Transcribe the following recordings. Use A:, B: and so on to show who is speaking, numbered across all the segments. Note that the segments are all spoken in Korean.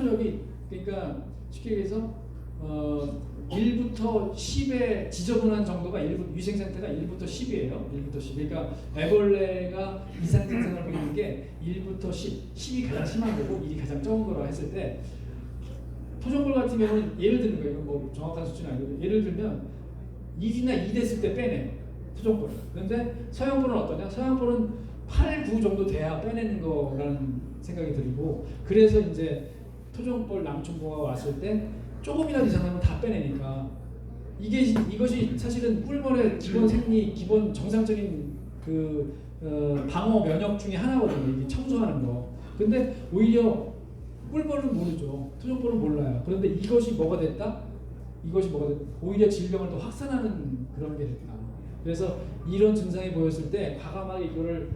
A: 표적이 그러니까 쉽게 얘기해서 1부터 10의 지저분한 정도가 위생 상태가 1부터 10이에요. 1부터 10. 그러니까 애벌레가 이상 증상을 보이는 게 1부터 10. 10이 가장 심한 거고 1이 가장 적은 거라고 했을 때 토종벌 같은 경우는 예를 들는 거예요. 뭐 정확한 수치는 아니고 예를 들면 1이나 2 됐을 때 빼내. 토종벌. 그런데 서양벌은 어떠냐? 서양벌은 8, 9 정도 돼야 빼내는 거라는 생각이 들고 그래서 이제 토종벌 남충보가 왔을 때 조금이라도 이상하면 다 빼내니까 이것이 사실은 꿀벌의 기본 생리, 기본 정상적인 방어 면역 중에 하나거든요. 이게 청소하는 거. 근데 오히려 꿀벌은 모르죠. 토종벌은 몰라요. 그런데 이것이 뭐가 됐다? 오히려 질병을 더 확산하는 그런 게 됐다. 그래서 이런 증상이 보였을 때 과감하게 이거를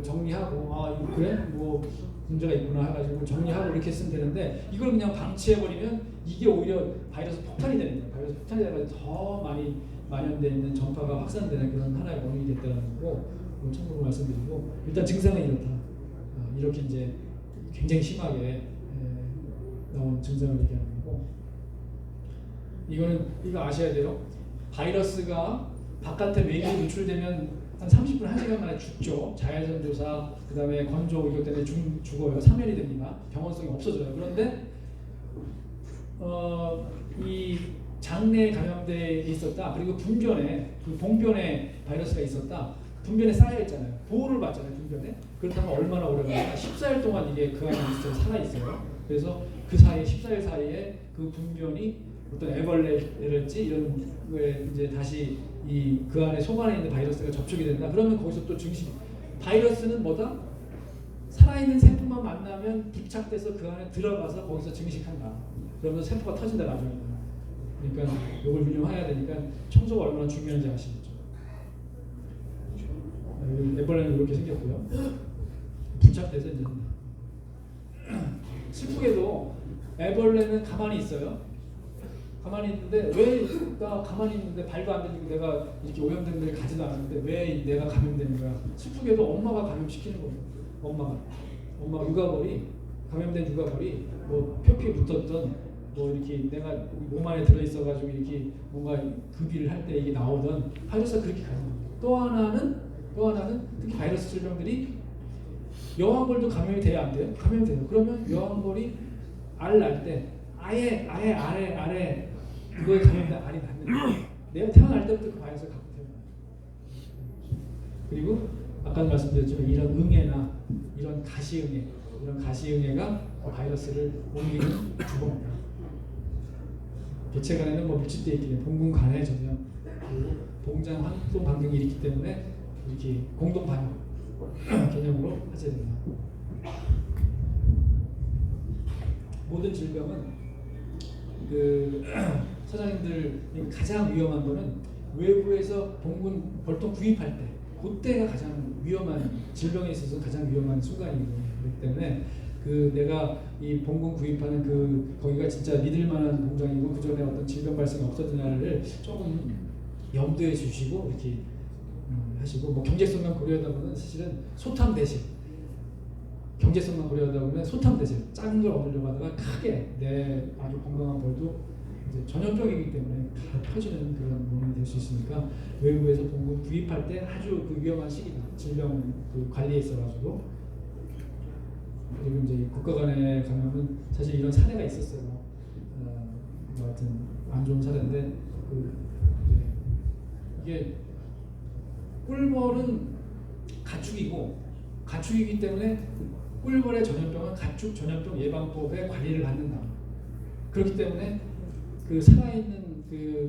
A: 정리하고 그래? 뭐 문제가 있구나 해가지고 정리하고 이렇게 쓰면 되는데 이걸 그냥 방치해버리면 이게 오히려 바이러스 폭탄이 되는 거예요. 바이러스 폭탄이 돼가지고 더 많이 만연되어 있는 전파가 확산되는 그런 하나의 원인이 됐다는 거고 참고로 말씀드리고 일단 증상은 이렇다. 이렇게 이제 굉장히 심하게 나온 증상을 얘기하는 거고 이거 아셔야 돼요. 바이러스가 바깥에 외기에 노출되면 한 30분, 1시간 만에 죽죠. 자외선 조사, 그 다음에 건조 이것 때문에 죽어요. 사멸이 됩니다. 병원성이 없어져요. 그런데 이 장내에 감염돼 있었다. 그리고 분변에 봉변에 바이러스가 있었다. 분변에 쌓여있잖아요. 보호를 받잖아요. 분변에. 그렇다면 얼마나 오래 걸릴까? 14일 동안 이게 그 안에 살아있어요. 그래서 그 사이에 14일 사이에 그 분변이 어떤 애벌레랄지 이런 거에 이제 다시 그 안에 속 안에 있는 바이러스가 접촉이 된다. 그러면 거기서 또 바이러스는 뭐다? 살아있는 세포만 만나면 부착돼서 그 안에 들어가서 거기서 증식한다. 그러면 세포가 터진다 나중에. 그러니까 이걸 훌륭해야 되니까 청소가 얼마나 중요한지 아시겠죠? 애벌레는 이렇게 생겼고요. 부착돼서 이제 슬프게도 애벌레는 가만히 있어요. 가만히 있는데 왜 나 가만히 있는데 발도 안 들리고 내가 이렇게 오염된 데를 가지도 않았는데 왜 내가 감염되는 거야? 슬프게도 엄마가 감염시키는 거예요. 엄마 육아벌이 감염된 육아벌이 뭐 표피에 붙었던 뭐 이렇게 내가 몸 안에 들어 있어가지고 이렇게 뭔가 급이를 할 때 이게 나오던 바이러스가 그렇게 가는 거예요. 또 하나는 특히 바이러스 질병들이 여왕벌도 감염이 돼야 안 돼요? 감염이 돼요. 그러면 여왕벌이 알 날 때 아예 아래 그거에 감염된 알이 낳는 거예요. 내가 태어날 때부터 그 바이러스를 갖고 태어나요. 그리고 아까 말씀드렸지만 이런 응애나 이런 가시응애가 바이러스를 옮기는 주범입니다. 개체간에는 뭐 밀집되어 있기 때문에 봉군 간의 전염, 봉장 활동 반경이 있기 때문에 이렇게 공동 반영 개념으로 하셔야 됩니다. 모든 질병은 사장님들 가장 위험한 거는 외부에서 봉군 벌통 구입할 때 그때가 가장 위험한 질병에 있어서 가장 위험한 순간이기 때문에 내가 이 봉군 구입하는 거기가 진짜 믿을 만한 공장이고 그 전에 어떤 질병 발생이 없었느냐를 조금 염두에 주시고 이렇게 하시고 뭐 경제성만 고려하다 보면 사실은 소탕 대신 경제성만 고려하다 보면 소탕 대신 작은 걸 얻으려고 하다가 크게 내 아주 건강한 벌도 이제 전염병이기 때문에 다 퍼지는 그런 원인이 될 수 있으니까 외부에서 봉군 구입할 때 아주 위험한 시기다. 질병 관리에 있어가지고 그리고 이제 국가 간의 감염은 사실 이런 사례가 있었어요. 뭐 하여튼 안 좋은 사례인데 이게 꿀벌은 가축이기 때문에 꿀벌의 전염병은 가축 전염병 예방법의 관리를 받는다. 그렇기 때문에 살아있는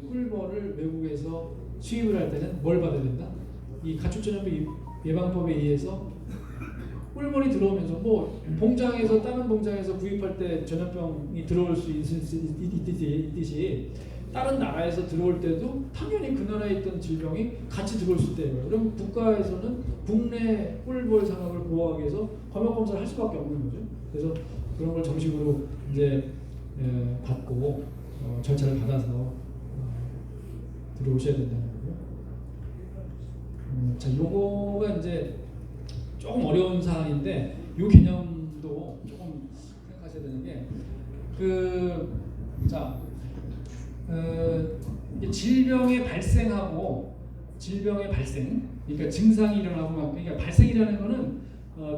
A: 꿀벌을 외국에서 수입을 할 때는 뭘 받아야 된다? 이 가축 전염병 예방법에 의해서 꿀벌이 들어오면서 뭐 봉장에서 다른 봉장에서 구입할 때 전염병이 들어올 수 있듯이 다른 나라에서 들어올 때도 당연히 그 나라에 있던 질병이 같이 들어올 수 있대요. 그럼 국가에서는 국내 꿀벌 산업을 보호하기 위해서 검역 검사를 할 수밖에 없는 거죠. 그래서 그런 걸 정식으로 이제 받고 절차를 받아서 들어오셔야 된다는 거고요. 자, 요거가 이제 조금 어려운 사항인데 요 개념도 조금 생각하셔야 되는 게 자, 질병의 발생하고 질병의 발생, 그러니까 증상이 일어나고 막 그러니까 발생이라는 거는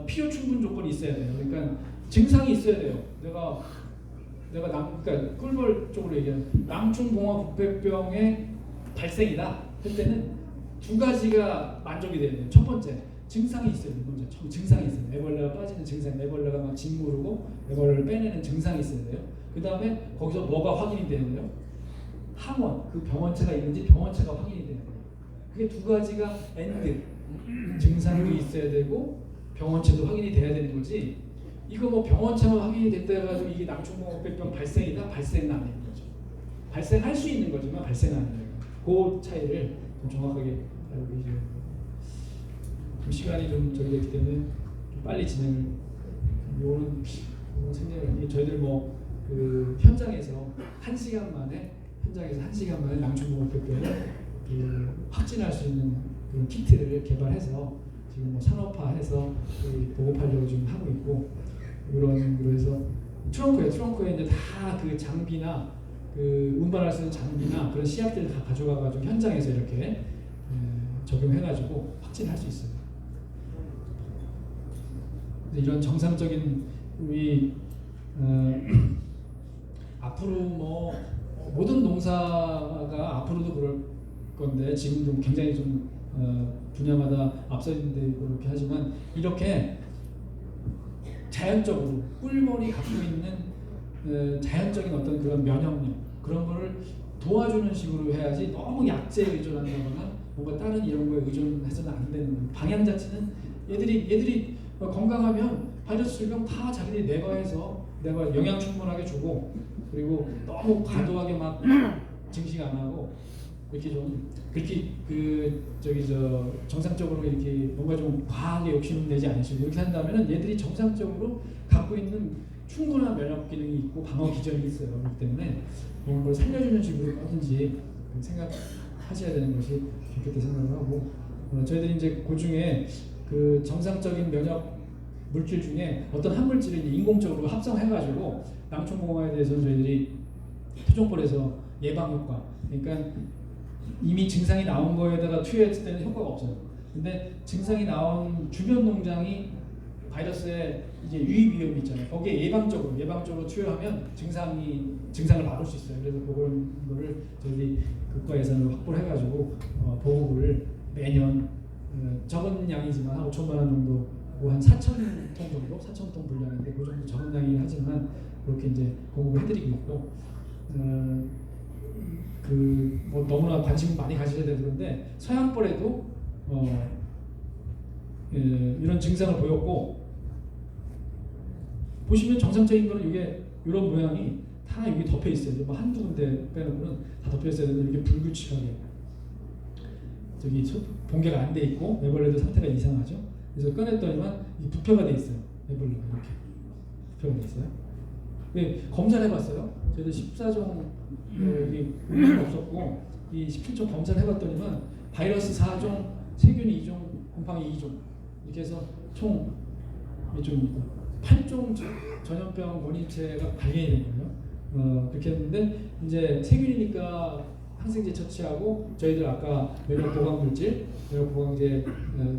A: 필요 충분 조건이 있어야 돼요. 그러니까 증상이 있어야 돼요. 그러니까 꿀벌 쪽으로 얘기하면 낭충봉화부패병의 발생이다 할 때는 두 가지가 만족이 돼야 돼요. 첫 번째, 증상이 있어야 돼요. 먼저 증상이 있어요. 애벌레가 빠지는 증상, 애벌레가 막 짓무르고 애벌레를 빼내는 증상이 있어야 돼요. 그 다음에 거기서 뭐가 확인이 되는데요? 항원, 그 병원체가 있는지 병원체가 확인이 돼야 돼요. 그게 두 가지가 엔드, 증상도 있어야 되고 병원체도 확인이 돼야 되는 거지. 이거 뭐 병원체만 확인이 됐다 해가지고 이게 낭충봉화부패병 발생이다? 발생은 아닌 거죠. 발생할 수 있는 거지만 발생은 아니에요. 그 차이를 좀 정확하게 알고 계셔야 돼요. 시간이 좀 저기 됐기 때문에 좀 빨리 진행을. 요거는 생략을. 저희들 뭐 그 현장에서 1시간 만에 낭충봉화부패병을 확진할 수 있는 그런 키트를 개발해서 지금 뭐 산업화해서 보급하려고 지금 하고 있고, 그래서 트렁크에 이제 다 그 장비나 그 운반할 수 있는 장비나 그런 시약들을 다 가져가가지고 현장에서 이렇게 적용해가지고 확진할 수 있어요. 이런 정상적인 우리 앞으로 뭐 모든 농사가 앞으로도 그럴 건데 지금도 굉장히 좀 분야마다 앞서 있는데 그렇게 하지만 이렇게 자연적으로 꿀벌이 갖고 있는 자연적인 어떤 그런 면역력 그런 거를 도와주는 식으로 해야지 너무 약재에 의존한다거나 뭔가 다른 이런 거에 의존해서는 안 되는 거예요. 방향 자체는 얘들이 건강하면 바이러스 질병 다 자기들이 내과해서 내가 영양 충분하게 주고, 그리고 너무 과도하게 막 증식 안 하고 이렇게 좀 그렇게 정상적으로 이렇게 뭔가 좀 과하게 욕심내지 않으시고 이렇게 한다면은 얘들이 정상적으로 갖고 있는 충분한 면역 기능이 있고 방어 기전이 있어요. 그렇기 때문에 그런 걸 살려주는 식으로 하든지 생각하셔야 되는 것이 좋겠다 생각을 하고, 저희들이 이제 그 중에 그 정상적인 면역 물질 중에 어떤 한 물질을 인공적으로 합성해가지고 낭충봉화에 대해서 저희들이 토종벌에서 예방 효과, 그러니까 이미 증상이 나온 거에다가 투여했을 때는 효과가 없어요. 근데 증상이 나온 주변 농장이 바이러스의 이제 유입 위험이 있잖아요. 거기에 예방적으로 투여하면 증상을 막을 수 있어요. 그래서 그거를 저희들이 국가 예산을 확보를 해가지고 보급을 매년 적은 양이지만 한 5천만 원 정도, 한 4,000톤 정도, 4,000톤 분량인데 그 정도 적은 양이긴 하지만 그렇게 이제 공급을 해드리고 있고, 뭐 너무나 관심 많이 가지셔야 되는데 서양벌에도 이런 증상을 보였고, 보시면 정상적인 거는 이게 이런 모양이 다 여기 덮여 있어요. 뭐 한두 군데 빼놓고는 다 덮여 있어야 되는데 이게 불규칙하게 저기 봉개가 안 돼 있고 애벌레도 상태가 이상하죠. 그래서 꺼냈더니만 이 부표가 돼 있어요. 애벌레가 이렇게 부표가 돼 있어요. 네, 검사를 해봤어요. 저희들 14종 여기 없었고 이 17종 검사를 해봤더니만 바이러스 4종, 세균이 2종, 곰팡이 2종 이렇게 해서 총 몇 종입니까? 8종 전염병 원인체가 발견이 된 거예요. 그렇게 했는데 이제 세균이니까 항생제 처치하고 저희들 아까 면역 보강 물질, 면역 보강제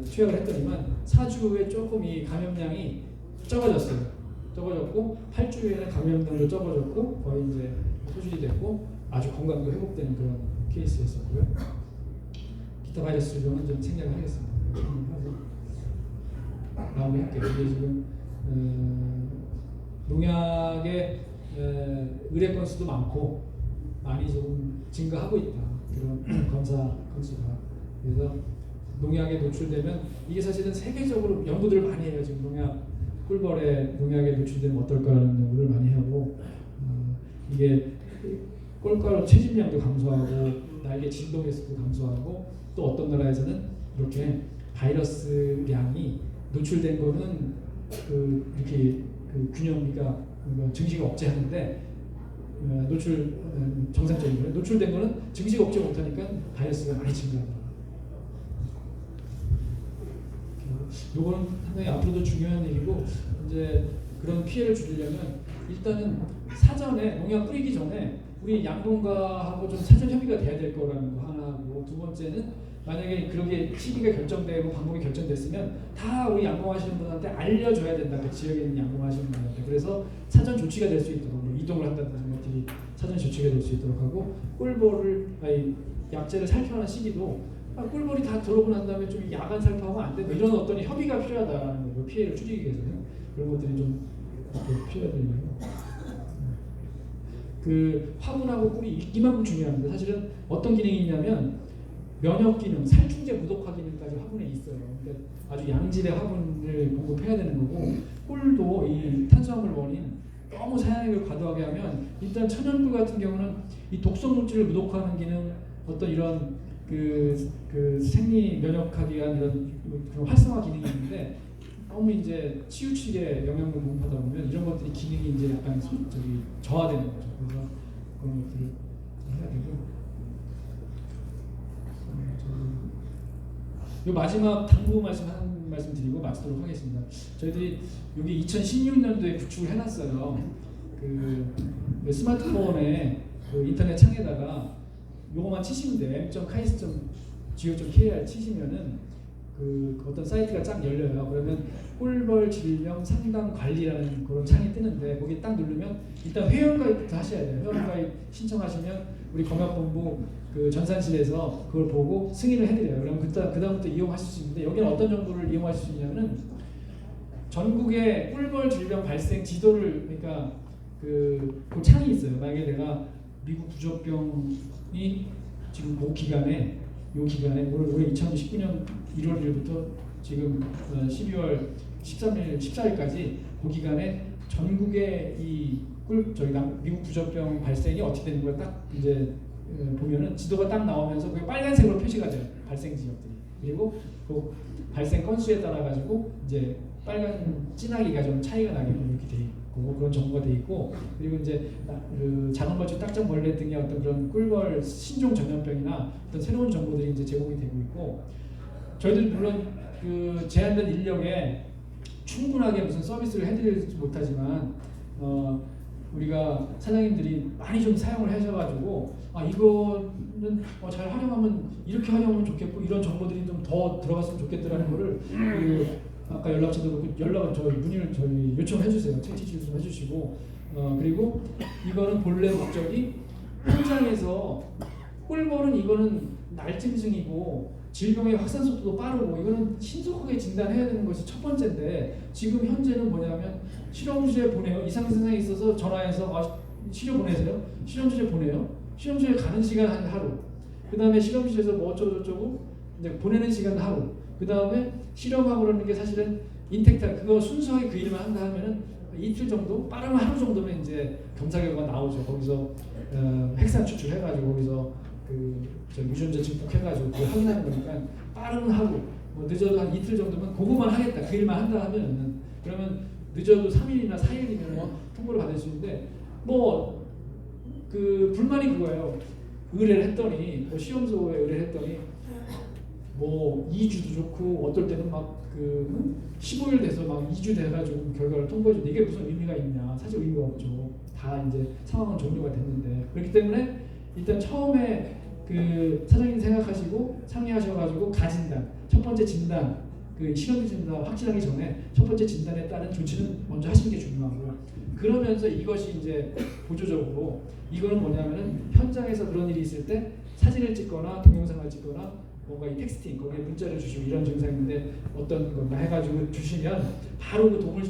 A: 투약을 했더니만 4주 후에 조금 이 감염량이 적어졌고 8주 후에는 감염량도 적어졌고 거의 이제 소실이 됐고 아주 건강도 회복되는 그런 케이스였었고요. 기타 바이러스 질병은 좀 생략을 하겠습니다. 마무리할게요. 이게 지금 농약의 의뢰 건수도 많고 많이 좀 증가하고 있다. 그런 검사 건수가. 그래서 농약에 노출되면 이게 사실은 세계적으로 연구들을 많이 해요. 지금 꿀벌에 농약에 노출되면 어떨까라는 연구를 많이 하고, 이게 꿀가루 체집량도 감소하고 날개 진동 횟수도 감소하고, 또 어떤 나라에서는 이렇게 바이러스량이 노출된 거는 이렇게 균형이가 증식 억제하는데 정상적인 거예요. 노출된 거는 증식 억제 못하니까 바이러스가 많이 증가하더라고요. 요거는 상당히 앞으로도 중요한 일이고, 이제 그런 피해를 줄이려면 일단은 사전에 농약 뿌리기 전에 우리 양봉가하고 좀 사전 협의가 돼야 될 거라는 거 하나고, 두 번째는 만약에 그렇게 시기가 결정되고 방법이 결정됐으면 다 우리 양봉하시는 분한테 알려줘야 된다. 그 지역에 있는 양봉하시는 분한테. 그래서 사전 조치가 될 수 있도록, 뭐 이동을 한다든지 이런 것들이 사전 조치가 될 수 있도록 하고, 꿀벌을 약재를 살펴하는 시기도 꿀벌이 다 들어오고 난 다음에 좀 야간 살포하면 안 된다. 이런 어떤 협의가 필요하다라는 거고, 피해를 줄이기 위해서는 그런 것들이 좀 필요하더라고요. 그 화분하고 꿀이 이만큼 중요합니다. 사실은 어떤 기능이 있냐면 면역 기능, 살충제 무독화 기능까지 화분에 있어요. 그러니까 아주 양질의 화분을 공급해야 되는 거고, 꿀도 이 탄수화물 원인 너무 사용을 과도하게 하면 일단 천연꿀 같은 경우는 이 독성 물질을 무독화하는 기능, 어떤 이런 그 생리 면역하기 위한 이런 그런 활성화 기능이 있는데, 너무 이제 치우치게 영양을 공급하다 보면 이런 것들이 기능이 이제 약간 저하되는 거죠. 그래서 그런 것들을 해야 되고. 요 마지막 당부 말씀 한 말씀 드리고 마치도록 하겠습니다. 저희들이 여기 2016년도에 구축을 해놨어요. 그 스마트폰에 그 인터넷 창에다가 요거만 치시면 돼요. m.kais.go.kr 치시면은 그 어떤 사이트가 쫙 열려요. 그러면 꿀벌 질병 상담 관리라는 그런 창이 뜨는데, 거기 딱 누르면 일단 회원가입부터 하셔야 돼요. 회원가입 신청하시면 우리 검역본부 그 전산실에서 그걸 보고 승인을 해드려요. 그럼 그다음부터 이용하실 수 있는데, 여기는 어떤 정보를 이용하실 수 있냐면은 전국의 꿀벌 질병 발생 지도를, 그러니까 그 창이 있어요. 만약에 내가 미국 부적병이 지금 그 기간에, 올해 2019년 1월 1일부터 지금 12월 13일, 14일까지 그 기간에 전국의 이 미국 부적병 발생이 어떻게 되는 걸 딱 이제 보면은 지도가 딱 나오면서 그게 빨간색으로 표시가 돼요. 발생 지역들이. 그리고 그 발생 건수에 따라 가지고 이제 빨간 진하기가 좀 차이가 나게끔 이렇게 돼 있고, 그런 정보가 돼 있고, 그리고 이제 그 작은 벌초, 딱정벌레 등의 어떤 그런 꿀벌 신종 전염병이나 어떤 새로운 정보들이 이제 제공이 되고 있고, 저희들 물론 그 제한된 인력에 충분하게 무슨 서비스를 해드리지 못하지만 우리가 사장님들이 많이 좀 사용을 하셔가지고, 이거는 잘 활용하면 이렇게 활용하면 좋겠고, 이런 정보들이 좀 더 들어갔으면 좋겠더라는 거를 아까 연락처도 연락을 문의를 요청해 주세요. 채취 좀 해주시고, 그리고 이거는 본래 목적이 현장에서 꿀벌은 이거는 날짐승이고 질병의 확산 속도도 빠르고 이거는 신속하게 진단해야 되는 것이 첫 번째인데, 지금 현재는 뭐냐면 실험실에 보내요. 이상 증상이 있어서 전화해서 치료 보내세요. 실험실에 보내요. 실험실에 가는 시간 한 하루. 그 다음에 실험실에서 뭐 어쩌고저쩌고 이제 보내는 시간 하루. 그 다음에 실험하고 그러는 게 사실은 인텍탈, 그거 순수하게 그 일만 한다 하면은 이틀 정도, 빠르면 하루 정도면 이제 검사 결과가 나오죠. 거기서 핵산 추출해가지고 거기서 유전자 증폭해가지고 그걸 확인하는 거니까 빠르면 하루, 뭐 늦어도 한 이틀 정도면 그거만 하겠다. 그 일만 한다 하면은, 그러면 늦어도 3일이나 4일이면 통보를 받을 수 있는데, 뭐 그 불만이 그거예요. 의뢰를 했더니, 시험소에 의뢰를 했더니 뭐 2주도 좋고 어떨 때는 막 15일 돼서 막 2주 돼가지고 결과를 통보해주는데, 이게 무슨 의미가 있냐? 사실 의미가 없죠. 다 이제 상황은 종료가 됐는데. 그렇기 때문에 일단 처음에 그 사장님 생각하시고 상의하셔가지고 가진단, 첫 번째 진단, 그 실험 진단 확실하기 전에 첫 번째 진단에 따른 조치는 먼저 하시는 게 중요하고, 그러면서 이것이 이제 보조적으로, 이거는 뭐냐면은 현장에서 그런 일이 있을 때 사진을 찍거나 동영상을 찍거나 뭔가 이 텍스팅, 거기에 문자를 주시고 이런 증상인데 어떤 건가 해가지고 주시면 바로 그 동물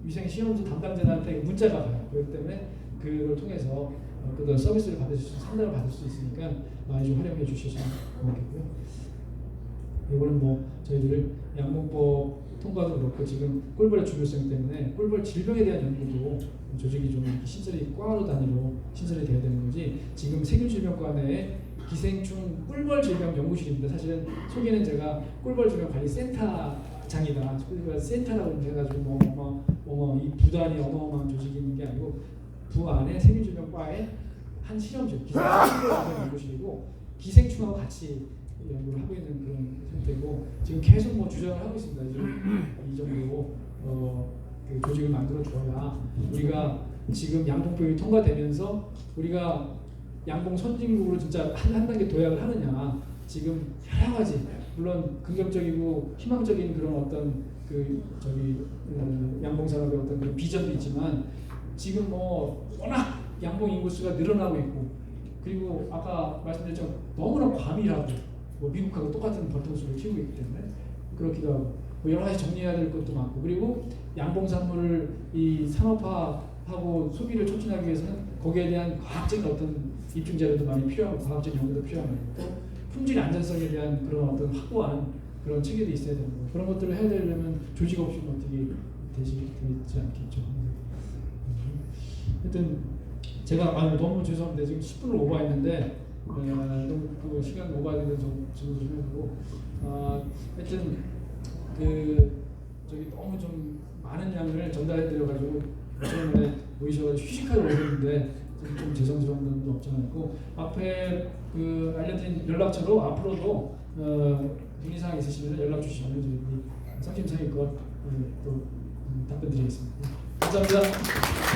A: 위생 시험소 담당자한테 문자가 가요. 그렇기 때문에 그걸 통해서 그런 서비스를 상담을 받을 수 있으니까 많이 좀 활용해 주시면 고맙겠고요. 이거는 뭐 저희들 양봉법 통과도 그렇고, 지금 꿀벌의 중요성 때문에 꿀벌 질병에 대한 연구도 조직이 좀 신설이 과로 단위로 신설이 돼야 되는 거지, 지금 세균질병과 내에 기생충 꿀벌 질병 연구실입니다. 사실은 소개는 제가 꿀벌 질병 관리 센터장이다, 꿀벌 센터라고 해가지고 이 부단이 어마어마한 조직이 있는 게 아니고, 부 안에 세균질병과의 한 실험실, 기생충 연구실이고 기생충하고 같이 연구를 하고 있는 그런 상태고, 지금 계속 뭐 주장을 하고 있습니다. 지금 이 정도 그 조직을 만들어 줘야 우리가 지금 양봉법이 통과되면서 우리가 양봉 선진국으로 진짜 한 단계 도약을 하느냐, 지금 여러 가지 물론 긍정적이고 희망적인 그런 어떤 양봉 산업의 어떤 그런 비전도 있지만 지금 뭐 워낙 양봉 인구수가 늘어나고 있고, 그리고 아까 말씀드렸지만 너무나 과밀하고 뭐 미국하고 똑같은 벌통수를 키우고 있기 때문에 그렇기도 하고, 뭐 여러 가지 정리해야 될 것도 많고, 그리고 양봉 산물을 이 산업화하고 소비를 촉진하기 위해서는 거기에 대한 과학적인 어떤 입증 자료도 많이 필요하고 과학적인 연구도 필요하고, 또 품질 안전성에 대한 그런 어떤 확고한 그런 체계도 있어야 되는 거, 그런 것들을 해야 되려면 조직 없이 어떻게 되지 않겠죠. 하여튼 제가 너무 죄송합니다. 지금 10분을 오버했는데 너무 그 시간 오버하는데 좀 해보고, 하여튼 너무 좀 많은 양을 전달해드려가지고 오랜만에 모이셔가지고 휴식하러 오셨는데 좀 죄송스러운 점도 없지 않고, 앞에 알려드린 연락처로 앞으로도 문의사항 있으시면 연락 주시면 저희 성심성의껏 또 답변 드리겠습니다. 감사합니다.